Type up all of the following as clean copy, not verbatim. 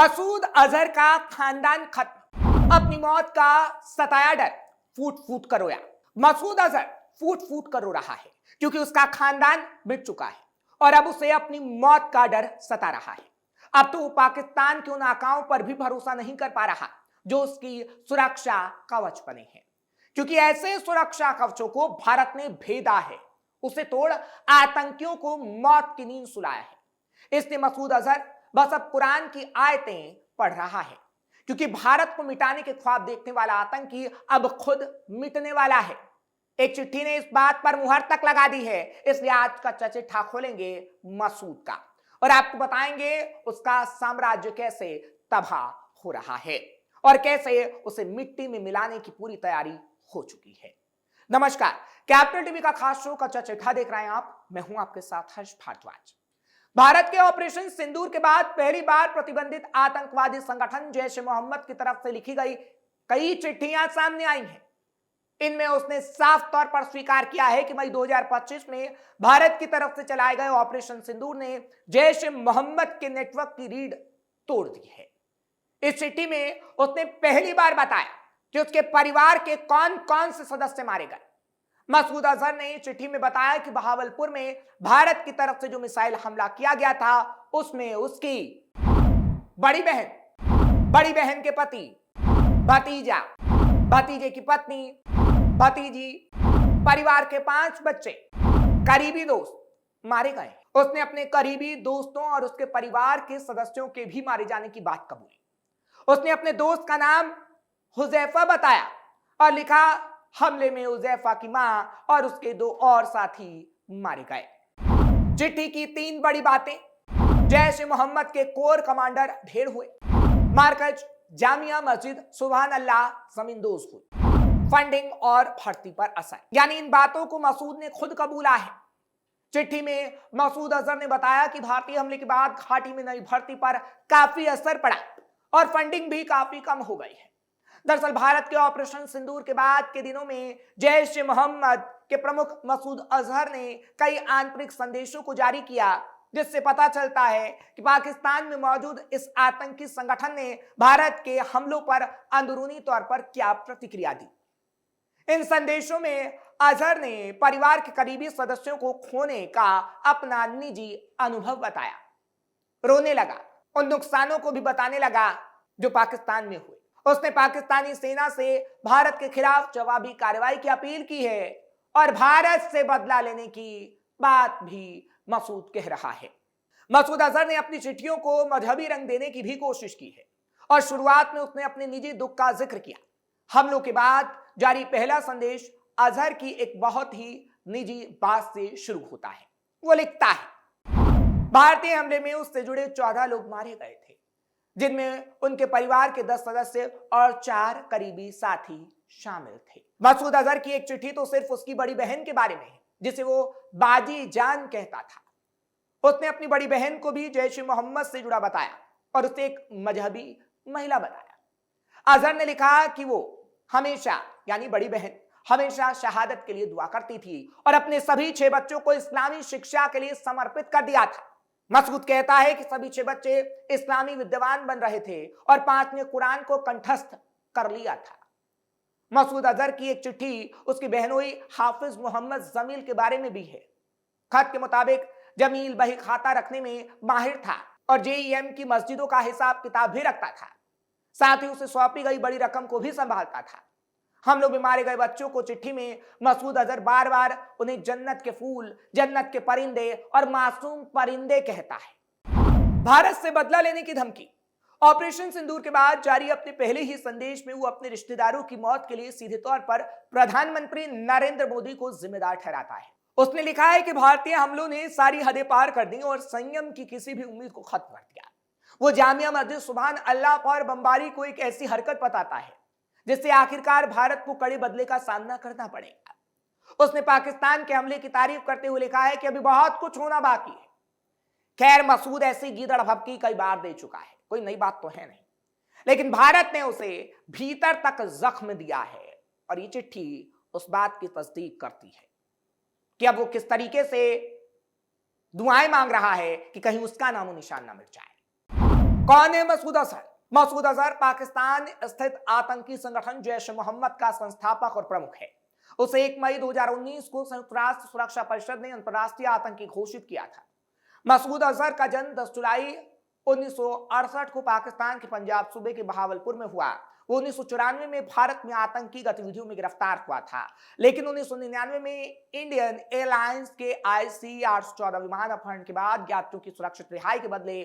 मसूद अजहर का खानदान खत्म, अपनी मौत का सताया डर फूट फूट कर रोया। मसूद अजहर फूट फूट कर रो रहा है क्योंकि उसका खानदान मिट चुका है और अब उसे अपनी मौत का डर सता रहा है। अब तो वो पाकिस्तान के उन आकाओं पर भी भरोसा नहीं कर पा रहा जो उसकी सुरक्षा कवच बने हैं, क्योंकि ऐसे सुरक्षा कवचों को भारत ने भेदा है, उसे तोड़ आतंकियों को मौत की नींद सुलाया है। इसलिए मसूद अजहर बस अब कुरान की आयतें पढ़ रहा है, क्योंकि भारत को मिटाने के ख्वाब देखने वाला आतंकी अब खुद मिटने वाला है। एक चिट्ठी ने इस बात पर मुहर तक लगा दी है, इसलिए आज का चचिट्ठा खोलेंगे मसूद का और आपको बताएंगे उसका साम्राज्य कैसे तबाह हो रहा है और कैसे उसे मिट्टी में मिलाने की पूरी तैयारी हो चुकी है। नमस्कार, कैपिटल टीवी का खास शो का चचिट्ठा देख रहे हैं आप। मैं हूं आपके साथ हर्ष भारद्वाज। भारत के ऑपरेशन सिंदूर के बाद पहली बार प्रतिबंधित आतंकवादी संगठन जैश ए मोहम्मद की तरफ से लिखी गई कई चिट्ठियां सामने आई हैं। इनमें उसने साफ तौर पर स्वीकार किया है कि मई 2025 में भारत की तरफ से चलाए गए ऑपरेशन सिंदूर ने जैश ए मोहम्मद के नेटवर्क की रीढ़ तोड़ दी है। इस चिट्ठी में उसने पहली बार बताया कि उसके परिवार के कौन कौन से सदस्य मारे गए। मसूद अजहर ने चिट्ठी में बताया कि बहावलपुर में भारत की तरफ से जो मिसाइल हमला किया गया था उसमें उसकी बड़ी बहन के पति, भतीजा, भतीजे की पत्नी, भतीजी, परिवार के 5 बच्चे, करीबी दोस्त मारे गए। उसने अपने करीबी दोस्तों और उसके परिवार के सदस्यों के भी मारे जाने की बात कबूली। उसने अपने दोस्त का नाम हुजैफा बताया और लिखा हमले में हुजैफा की मां और उसके 2 और साथी मारे गए। चिट्ठी की 3 बड़ी बातें। जैश ए मोहम्मद के कोर कमांडर ढेर हुए, मार्कज जामिया मस्जिद सुभान अल्लाह जमींदोज हुई, फंडिंग और भर्ती पर असर, यानी इन बातों को मसूद ने खुद कबूला है। चिट्ठी में मसूद अजहर ने बताया कि भारतीय हमले के बाद घाटी में नई भर्ती पर काफी असर पड़ा और फंडिंग भी काफी कम हो गई है। दरअसल भारत के ऑपरेशन सिंदूर के बाद के दिनों में जैश ए मोहम्मद के प्रमुख मसूद अजहर ने कई आंतरिक संदेशों को जारी किया, जिससे पता चलता है कि पाकिस्तान में मौजूद इस आतंकी संगठन ने भारत के हमलों पर अंदरूनी तौर पर क्या प्रतिक्रिया दी। इन संदेशों में अजहर ने परिवार के करीबी सदस्यों को खोने का अपना निजी अनुभव बताया, रोने लगा, उन नुकसानों को भी बताने लगा जो पाकिस्तान में हुए। उसने पाकिस्तानी सेना से भारत के खिलाफ जवाबी कार्रवाई की अपील की है और भारत से बदला लेने की बात भी मसूद कह रहा है। मसूद अजहर ने अपनी चिट्ठियों को मजहबी रंग देने की भी कोशिश की है और शुरुआत में उसने अपने निजी दुख का जिक्र किया। हमलों के बाद जारी पहला संदेश अजहर की एक बहुत ही निजी बात से शुरू होता है। वो लिखता है, भारतीय हमले में उससे जुड़े 14 लोग मारे गए थे, जिनमें उनके परिवार के 10 सदस्य और 4 करीबी साथी शामिल थे। मसूद अजहर की एक चिट्ठी तो सिर्फ उसकी बड़ी बहन के बारे में है, जिसे वो बाजी जान कहता था। उसने अपनी बड़ी बहन को भी जैश ए मोहम्मद से जुड़ा बताया और उसे एक मजहबी महिला बताया। अजहर ने लिखा कि वो हमेशा, यानी बड़ी बहन, हमेशा शहादत के लिए दुआ करती थी और अपने सभी 6 बच्चों को इस्लामी शिक्षा के लिए समर्पित कर दिया था। मसूद कहता है कि सभी 6 बच्चे इस्लामी विद्वान बन रहे थे और 5 ने कुरान को कंठस्थ कर लिया था। मसूद अजहर की एक चिट्ठी उसकी बहनोई हाफिज मोहम्मद जमील के बारे में भी है। खत के मुताबिक जमील बही खाता रखने में माहिर था और जेईएम की मस्जिदों का हिसाब किताब भी रखता था, साथ ही उसे सौंपी गई बड़ी रकम को भी संभालता था। हम लोग मारे गए बच्चों को चिट्ठी में मसूद अजहर बार बार उन्हें जन्नत के फूल, जन्नत के परिंदे और मासूम परिंदे कहता है। भारत से बदला लेने की धमकी। ऑपरेशन सिंदूर के बाद जारी अपने पहले ही संदेश में वो अपने रिश्तेदारों की मौत के लिए सीधे तौर पर प्रधानमंत्री नरेंद्र मोदी को जिम्मेदार ठहराता है। उसने लिखा है कि भारतीय हमलों ने सारी हदें पार कर दी और संयम की किसी भी उम्मीद को खत्म कर दिया। वो जामिया मस्जिद सुभान अल्लाह पर बमबारी को एक ऐसी हरकत बताता है जिससे आखिरकार भारत को कड़े बदले का सामना करना पड़ेगा। उसने पाकिस्तान के हमले की तारीफ करते हुए लिखा है कि अभी बहुत कुछ होना बाकी है। खैर, मसूद ऐसी गीदड़ भभकी कई बार दे चुका है, कोई नई बात तो है नहीं, लेकिन भारत ने उसे भीतर तक जख्म दिया है और ये चिट्ठी उस बात की तस्दीक करती है कि अब वो किस तरीके से दुआएं मांग रहा है कि कहीं उसका नामो निशान ना मिट जाए। कौन है मसूद अजहर? मसूद अजहर पाकिस्तान स्थित आतंकी संगठन जैश ए मोहम्मद का संस्थापक और प्रमुख है। उसे 1 मई 2019 को संयुक्त राष्ट्र सुरक्षा परिषद ने अंतर्राष्ट्रीय आतंकी घोषित किया था। मसूद अजहर का जन्म 10 जुलाई 1968 को पाकिस्तान के पंजाब सूबे के बहावलपुर में हुआ। वो 1994 में भारत में आतंकी गतिविधियों में गिरफ्तार हुआ था, लेकिन 1999 में इंडियन एयरलाइंस के IC 814 विमान अपहरण के बाद यात्रियों की सुरक्षित रिहाई के बदले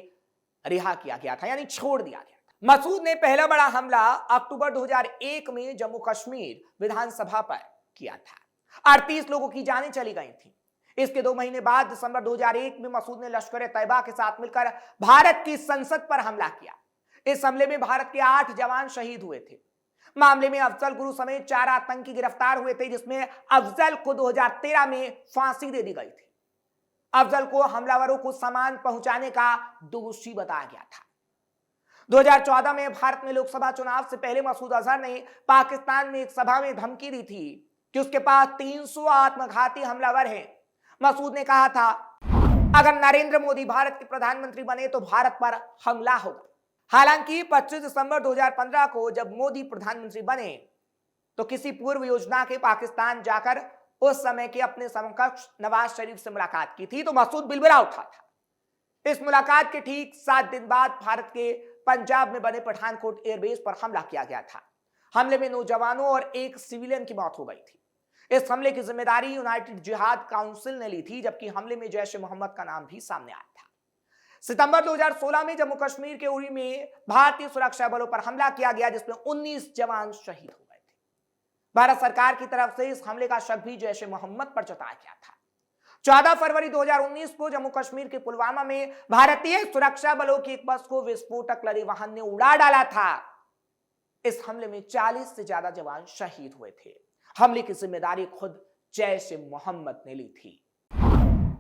रिहा किया गया था, यानी छोड़ दिया गया था। मसूद ने पहला बड़ा हमला अक्टूबर 2001 में जम्मू कश्मीर विधानसभा पर किया था। 38 लोगों की जानें चली गई थी। इसके 2 महीने बाद दिसंबर 2001 में मसूद ने लश्कर तैयबा के साथ मिलकर भारत की संसद पर हमला किया। इस हमले में भारत के 8 जवान शहीद हुए थे। मामले में अफजल गुरु समेत 4 आतंकी गिरफ्तार हुए थे, जिसमें अफजल को 2013 में फांसी दे दी गई थी। अफजल को हमलावरों को सामान पहुंचाने का दोषी बताया गया था। 2014 में भारत में लोकसभा चुनाव से पहले मसूद अजहर ने पाकिस्तान में एक सभा में धमकी दी थी कि उसके पास 300 आत्मघाती हमलावर हैं। मसूद ने कहा था, अगर नरेंद्र मोदी भारत के प्रधानमंत्री बने तो भारत पर हमला होगा। हालांकि 25 दिसंबर 2015 को जब मोदी प्रधानमंत्री बने तो किसी पूर्व योजना के पाकिस्तान जाकर उस समय के अपने समकक्ष नवाज शरीफ से मुलाकात की थी, तो मसूद बिलबिला उठा था। इस मुलाकात के ठीक 7 दिन बाद भारत के पंजाब में बने पठानकोट एयरबेस पर हमला किया गया था। हमले में 9 जवानों और 1 सिविलियन की मौत हो गई थी। इस हमले की जिम्मेदारी यूनाइटेड जिहाद काउंसिल ने ली थी, जबकि हमले में जैश ए मोहम्मद का नाम भी सामने आया था। सितंबर 2016 में जम्मू कश्मीर के उरी में भारतीय सुरक्षा बलों पर हमला किया गया, जिसमें 19 जवान शहीद हो गए थे। भारत सरकार की तरफ से इस हमले का शक भी जैश ए मोहम्मद पर जताया गया था। 14 फरवरी 2019 को जम्मू कश्मीर के पुलवामा में भारतीय सुरक्षा बलों की एक बस को विस्फोटक लदे वाहन ने उड़ा डाला था। इस हमले में 40 से ज्यादा जवान शहीद हुए थे। हमले की जिम्मेदारी खुद जैश ए मोहम्मद ने ली थी।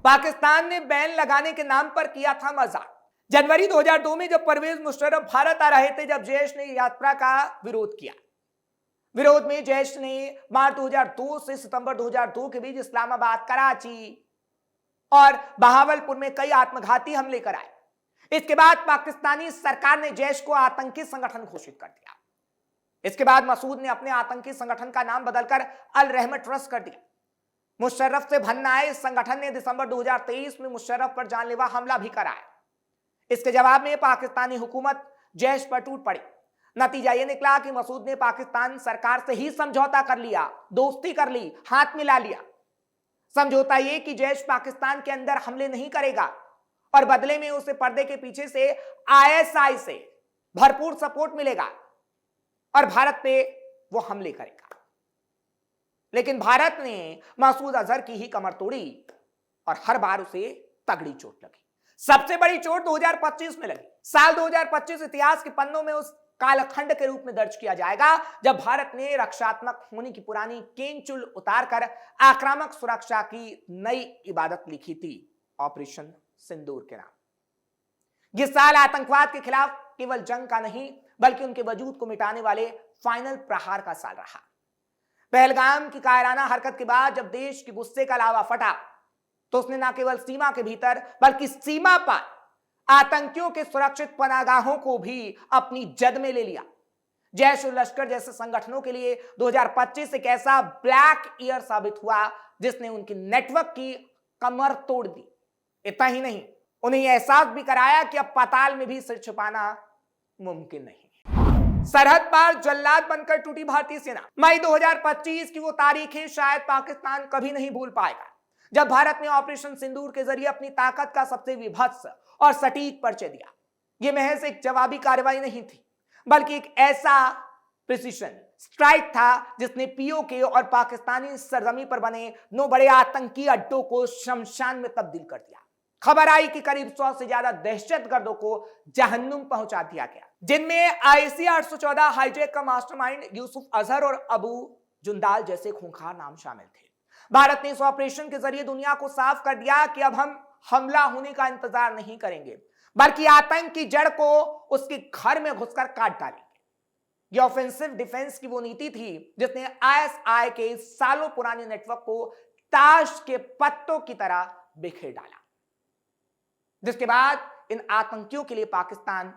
पाकिस्तान ने बैन लगाने के नाम पर किया था मजाक। जनवरी 2002 में जब परवेज मुशर्रफ भारत आ रहे थे, जब जैश ने यात्रा का विरोध किया। विरोध में जैश ने मार्च 2002 से सितंबर 2002 के बीच इस्लामाबाद, कराची और बहावलपुर में कई आत्मघाती हमले कराए। इसके बाद पाकिस्तानी सरकार ने जैश को आतंकी संगठन घोषित कर दिया। इसके बाद मसूद ने अपने आतंकी संगठन का नाम बदलकर अल रहमत ट्रस्ट कर दिया। मुशर्रफ से भन्न आए इस संगठन ने दिसंबर 2023 में मुशर्रफ पर जानलेवा हमला भी कराया। इसके जवाब में पाकिस्तानी हुकूमत जैश पर टूट पड़ी। नतीजा यह निकला कि मसूद ने पाकिस्तान सरकार से ही समझौता कर लिया, दोस्ती कर ली, हाथ मिला लिया। समझौता यह कि जैश पाकिस्तान के अंदर हमले नहीं करेगा और बदले में उसे पर्दे के पीछे से ISI से भरपूर सपोर्ट मिलेगा और भारत पे वो हमले करेगा। लेकिन भारत ने मसूद अजहर की ही कमर तोड़ी और हर बार उसे तगड़ी चोट लगी। सबसे बड़ी चोट 2025 में लगी। साल 2025 इतिहास के पन्नों में उस कालखंड के रूप में दर्ज किया जाएगा जब भारत ने रक्षात्मक होने की पुरानी केंचुल उतारकर आक्रामक सुरक्षा की नई इबादत लिखी थी, ऑपरेशन सिंदूर के नाम। यह साल आतंकवाद के खिलाफ केवल जंग का नहीं, बल्कि उनके वजूद को मिटाने वाले फाइनल प्रहार का साल रहा। पहलगाम की कायराना हरकत के बाद जब देश के गुस्से का लावा फटा, तो उसने न केवल सीमा के भीतर बल्कि सीमा पर आतंकियों के सुरक्षित पनागाहों को भी अपनी जद में ले लिया। जैश और लश्कर जैसे संगठनों के लिए 2025 एक ऐसा ब्लैक ईयर साबित हुआ जिसने उनकी नेटवर्क की कमर तोड़ दी। इतना ही नहीं, उन्हें यह एहसास भी कराया कि अब पाताल में भी सिर छुपाना मुमकिन नहीं। सरहद पार जल्लाद बनकर टूटी भारतीय सेना। मई 2025 की वो तारीखें शायद पाकिस्तान कभी नहीं भूल पाएगा, जब भारत ने ऑपरेशन सिंदूर के जरिए अपनी ताकत का सबसे विभत्स और सटीक परिचय दिया। यह महज एक जवाबी कार्रवाई नहीं थी, बल्कि एक ऐसा प्रिसीजन स्ट्राइक था जिसने पीओके और पाकिस्तानी सरजमी पर बने 9 बड़े आतंकी अड्डों को शमशान में तब्दील कर दिया। खबर आई कि करीब 100 से ज्यादा दहशतगर्दों को जहन्नुम पहुंचा दिया गया, जिनमें IC 814 हाईजैक का मास्टरमाइंड यूसुफ अजहर और अबू जुंदाल जैसे खूंखार नाम शामिल थे। भारत ने इस ऑपरेशन के जरिए दुनिया को साफ कर दिया कि अब हम हमला होने का इंतजार नहीं करेंगे, बल्कि आतंक की जड़ को उसके घर में घुसकर काट डालेंगे। यह ऑफेंसिव डिफेंस की वो नीति थी जिसने ISI के सालों पुराने नेटवर्क को ताश के पत्तों की तरह बिखेर डाला, जिसके बाद इन आतंकियों के लिए पाकिस्तान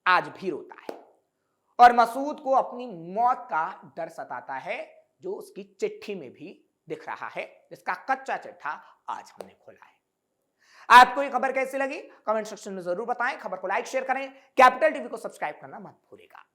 आज भी रोता है और मसूद को अपनी मौत का डर सताता है, जो उसकी चिट्ठी में भी दिख रहा है, जिसका कच्चा चिट्ठा आज हमने खोला है। आपको ये खबर कैसी लगी कमेंट सेक्शन में जरूर बताएं। खबर को लाइक शेयर करें, कैपिटल टीवी को सब्सक्राइब करना मत भूलिएगा।